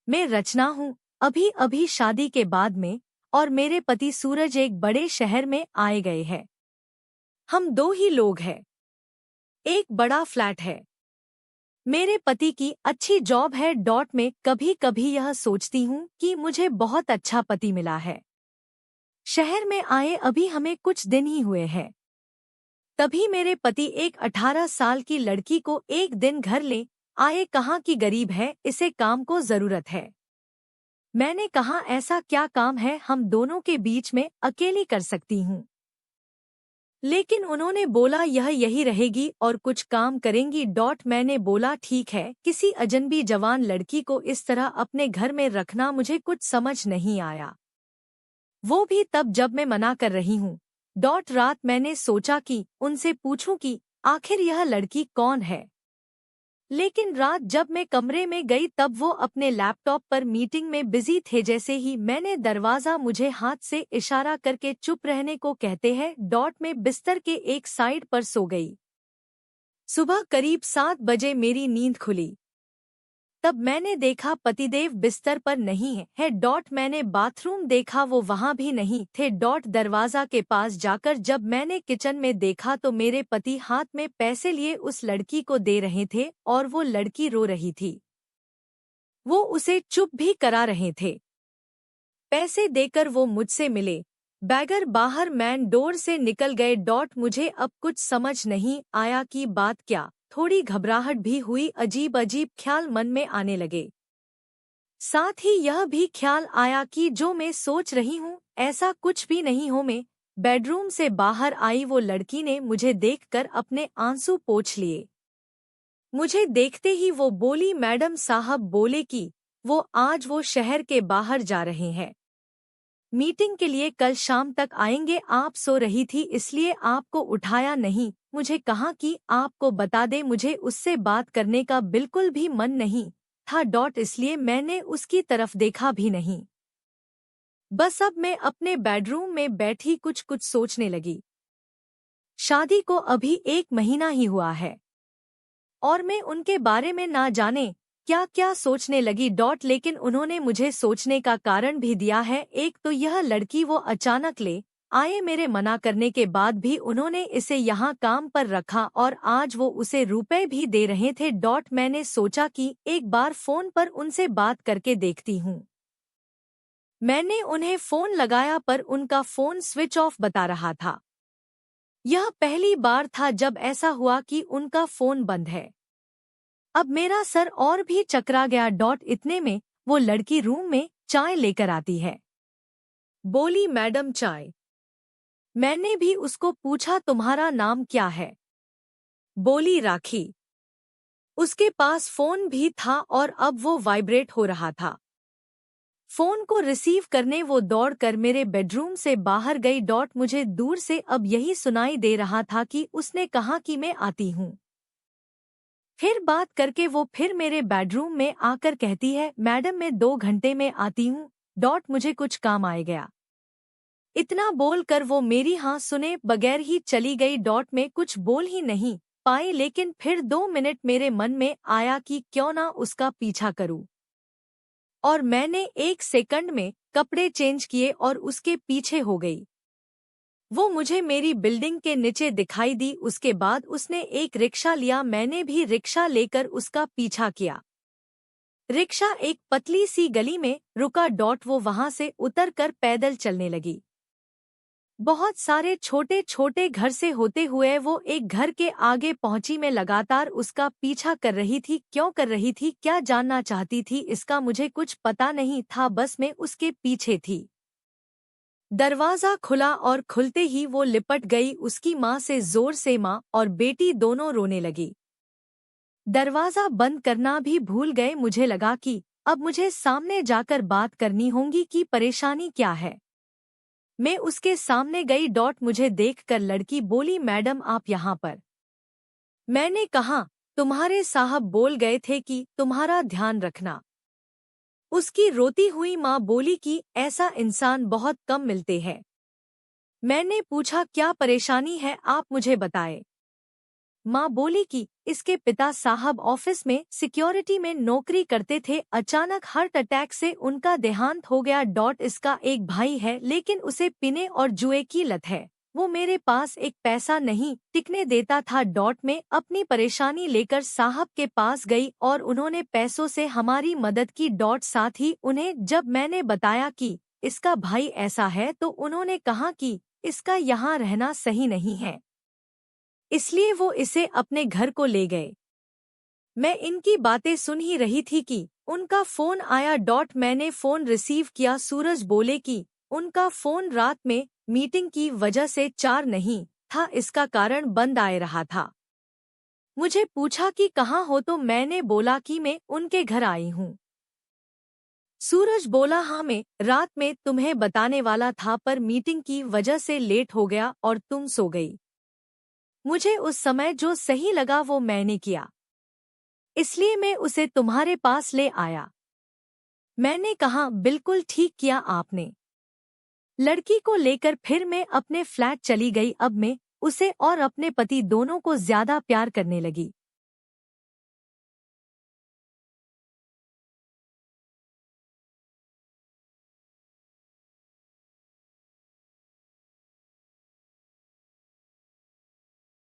मैं रचना हूँ, अभी अभी शादी के बाद में, और मेरे पति सूरज एक बड़े शहर में आए गए हैं। हम दो ही लोग हैं। एक बड़ा फ्लैट है। मेरे पति की अच्छी जॉब है। मैं कभी कभी यह सोचती हूँ कि मुझे बहुत अच्छा पति मिला है। शहर में आए अभी हमें कुछ दिन ही हुए हैं। तभी मेरे पति एक 18 साल की लड़की को एक दिन घर ले आए। कहाँ की गरीब है, इसे काम को जरूरत है। मैंने कहा ऐसा क्या काम है हम दोनों के बीच में अकेली कर सकती हूँ। लेकिन उन्होंने बोला यह यही रहेगी और कुछ काम करेंगी। मैंने बोला ठीक है। किसी अजनबी जवान लड़की को इस तरह अपने घर में रखना मुझे कुछ समझ नहीं आया, वो भी तब जब मैं मना कर रही हूँ। रात मैंने सोचा कि उनसे पूछूं कि आखिर यह लड़की कौन है। लेकिन रात जब मैं कमरे में गई तब वो अपने लैपटॉप पर मीटिंग में बिजी थे। जैसे ही मैंने दरवाजा मुझे हाथ से इशारा करके चुप रहने को कहते हैं। में बिस्तर के एक साइड पर सो गई। सुबह करीब 7 बजे मेरी नींद खुली। तब मैंने देखा पतिदेव बिस्तर पर नहीं है। मैंने बाथरूम देखा, वो वहां भी नहीं थे। दरवाजा के पास जाकर जब मैंने किचन में देखा तो मेरे पति हाथ में पैसे लिए उस लड़की को दे रहे थे और वो लड़की रो रही थी। वो उसे चुप भी करा रहे थे। पैसे देकर वो मुझसे मिले। बैगर बाहर मैन डोर से निकल गए। मुझे अब कुछ समझ नहीं आया कि बात क्या। थोड़ी घबराहट भी हुई। अजीब अजीब ख्याल मन में आने लगे। साथ ही यह भी ख्याल आया कि जो मैं सोच रही हूँ ऐसा कुछ भी नहीं हो। मैं बेडरूम से बाहर आई, वो लड़की ने मुझे देखकर अपने आंसू पोंछ लिए। मुझे देखते ही वो बोली, मैडम साहब बोले कि वो शहर के बाहर जा रहे हैं मीटिंग के लिए, कल शाम तक आएंगे। आप सो रही थी इसलिए आपको उठाया नहीं। मुझे कहा कि आपको बता दे मुझे उससे बात करने का बिल्कुल भी मन नहीं था। इसलिए मैंने उसकी तरफ देखा भी नहीं। बस अब मैं अपने बेडरूम में बैठी कुछ कुछ सोचने लगी। शादी को अभी 1 महीना ही हुआ है और मैं उनके बारे में ना जाने क्या क्या सोचने लगी। लेकिन उन्होंने मुझे सोचने का कारण भी दिया है। एक तो यह लड़की वो अचानक ले आए, मेरे मना करने के बाद भी उन्होंने इसे यहाँ काम पर रखा और आज वो उसे रुपए भी दे रहे थे। मैंने सोचा कि एक बार फोन पर उनसे बात करके देखती हूँ। मैंने उन्हें फोन लगाया पर उनका फोन स्विच ऑफ बता रहा था। यह पहली बार था जब ऐसा हुआ कि उनका फोन बंद है। अब मेरा सर और भी चकरा गया। इतने में वो लड़की रूम में चाय लेकर आती है। बोली, मैडम चाय। मैंने भी उसको पूछा, तुम्हारा नाम क्या है? बोली, राखी। उसके पास फोन भी था और अब वो वाइब्रेट हो रहा था। फोन को रिसीव करने वो दौड़कर मेरे बेडरूम से बाहर गई। मुझे दूर से अब यही सुनाई दे रहा था कि उसने कहा कि मैं आती हूँ। फिर बात करके वो फिर मेरे बेडरूम में आकर कहती है, मैडम मैं 2 घंटे में आती हूँ। मुझे कुछ काम आ गया। इतना बोलकर वो मेरी हाँ सुने बगैर ही चली गई। में कुछ बोल ही नहीं पाई, लेकिन फिर 2 मिनट मेरे मन में आया कि क्यों ना उसका पीछा करूं। और मैंने 1 सेकंड में कपड़े चेंज किए और उसके पीछे हो गई। वो मुझे मेरी बिल्डिंग के नीचे दिखाई दी। उसके बाद उसने एक रिक्शा लिया, मैंने भी रिक्शा लेकर उसका पीछा किया। रिक्शा एक पतली सी गली में रुका। वो वहां से उतरकर पैदल चलने लगी। बहुत सारे छोटे छोटे घर से होते हुए वो एक घर के आगे पहुंची। मैं लगातार उसका पीछा कर रही थी। क्यों कर रही थी, क्या जानना चाहती थी, इसका मुझे कुछ पता नहीं था, बस मैं उसके पीछे थी। दरवाजा खुला और खुलते ही वो लिपट गई उसकी माँ से जोर से। माँ और बेटी दोनों रोने लगी। दरवाजा बंद करना भी भूल गए। मुझे लगा कि अब मुझे सामने जाकर बात करनी होगी कि परेशानी क्या है। मैं उसके सामने गई। मुझे देखकर लड़की बोली, मैडम आप यहाँ पर। मैंने कहा, तुम्हारे साहब बोल गए थे कि तुम्हारा ध्यान रखना। उसकी रोती हुई माँ बोली कि ऐसा इंसान बहुत कम मिलते हैं। मैंने पूछा, क्या परेशानी है आप मुझे बताएं। माँ बोली कि इसके पिता साहब ऑफिस में सिक्योरिटी में नौकरी करते थे। अचानक हार्ट अटैक से उनका देहांत हो गया। इसका एक भाई है लेकिन उसे पीने और जुए की लत है। वो मेरे पास एक पैसा नहीं टिकने देता था। मैं अपनी परेशानी लेकर साहब के पास गई और उन्होंने पैसों से हमारी मदद की। साथ ही उन्हें जब मैंने बताया कि इसका भाई ऐसा है तो उन्होंने कहा कि इसका यहाँ रहना सही नहीं है, इसलिए वो इसे अपने घर को ले गए। मैं इनकी बातें सुन ही रही थी कि उनका फोन आया। मैंने फोन रिसीव किया। सूरज बोले कि उनका फोन रात में मीटिंग की वजह से चार्ज नहीं था, इसका कारण बंद आ रहा था। मुझे पूछा कि कहाँ हो तो मैंने बोला कि मैं उनके घर आई हूँ। सूरज बोला हाँ, मैं रात में तुम्हें बताने वाला था पर मीटिंग की वजह से लेट हो गया और तुम सो गई। मुझे उस समय जो सही लगा वो मैंने किया, इसलिए मैं उसे तुम्हारे पास ले आया। मैंने कहा बिल्कुल ठीक किया आपने। लड़की को लेकर फिर मैं अपने फ्लैट चली गई। अब मैं उसे और अपने पति दोनों को ज्यादा प्यार करने लगी।